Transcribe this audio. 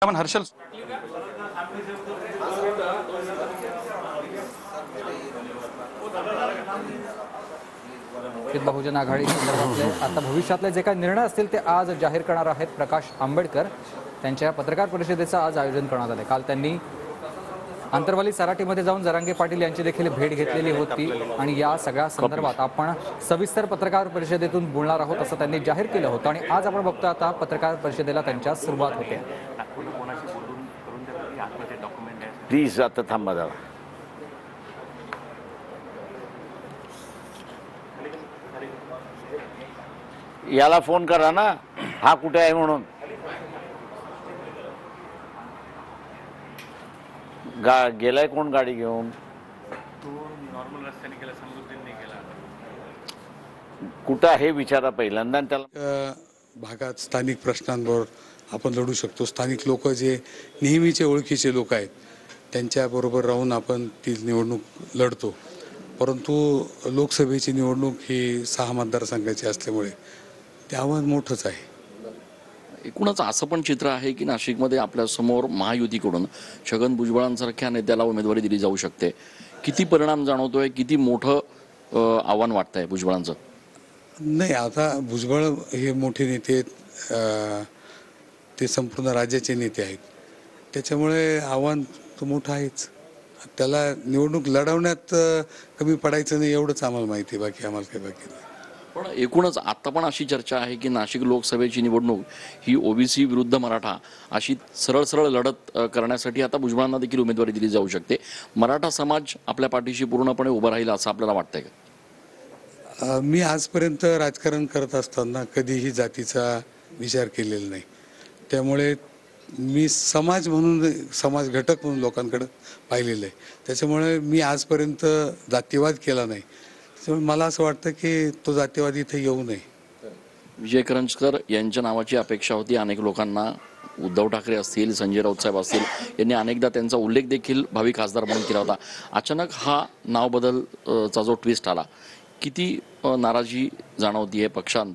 हर्षल बहुजन आघाडी संदर्भातले आता भविष्यातले जे काही निर्णय असतील ते आज जाहीर करणार आहेत प्रकाश आंबेडकर। त्यांच्या पत्रकार परिषदेचं आज आयोजन करण्यात आले। काल त्यांनी अंतरवाली सराटीमध्ये जाऊन जरांगे पाटील यांची देखील भेट घेतलेली होती आणि या सगळ्या संदर्भात आपण सविस्तर पत्रकार परिषदेतून बोलणार आहोत असं त्यांनी जाहीर केलं होतं। आणि आज आपण बघतो आता पत्रकार परिषदेला त्यांच्या सुरुवात होते। प्लीज आता थांबा जरा। याला फोन करा ना, हा कुठे आहे म्हणून। गेलाय कोण गाडी घेऊन? तो नॉर्मल रस्त्याने गेला, समृद्धीने गेला। कुठं आहे विचारा पहिल्यांदा। त्याला भागात स्थानिक प्रश्नांवर आपण लढू शकतो। स्थानिक लोक जे नेहमीचे ओळखीचे लोक आहेत त्यांच्याबरोबर राहून आपण ती निवडणूक लढतो। परंतु लोकसभेची निवडणूक ही 6 मतदारसंघाची असल्यामुळे ते आव्हान मोठंच आहे। एकूणच असं पण चित्र आहे की नाशिकमध्ये आपल्या समोर महायुतीकडून छगन भुजबळांसारख्या नेत्याला उमेदवारी दिली जाऊ शकते। किती परिणाम जाणवतोय, किती मोठं आव्हान वाटतंय भुजबळांचं? नाही, आता भुजबळ हे मोठे नेते आहेत, ते संपूर्ण राज्याचे नेते आहेत, त्याच्यामुळे आव्हान तो मोठं आहेच। त्याला निवडणूक लढवण्यात कमी पडायचं नाही एवढंच आम्हाला माहिती आहे, बाकी आम्हाला काही बाकी नाही। पण एकूणच आता पण अशी चर्चा आहे की नाशिक लोकसभेची निवडणूक ही ओबीसी विरुद्ध मराठा अशी सरळ सरळ लढत करण्यासाठी आता भुजबळांना देखील उमेदवारी दिली जाऊ शकते। मराठा समाज आपल्या पाठीशी पूर्णपणे उभा राहील असं आपल्याला वाटतंय का? मी आजपर्यंत राजकारण करत असताना कधीही जातीचा विचार केलेला नाही, त्यामुळे मी समाज म्हणून, समाज घटक म्हणून लोकांकडे पाहिलेलं आहे। त्याच्यामुळे मी आजपर्यंत जातीवाद केला नाही। त्यामुळे मला असं वाटतं की तो जातीवाद इथे येऊ नये। विजय करंजकर यांच्या नावाची अपेक्षा होती अनेक लोकांना। उद्धव ठाकरे असतील, संजय राऊत साहेब असतील, यांनी अनेकदा त्यांचा उल्लेख देखील भावी खासदार म्हणून केला होता। अचानक हा नाव बदलचा जो ट्विस्ट आला, किती नाराजी जाणवतीये पक्षांत?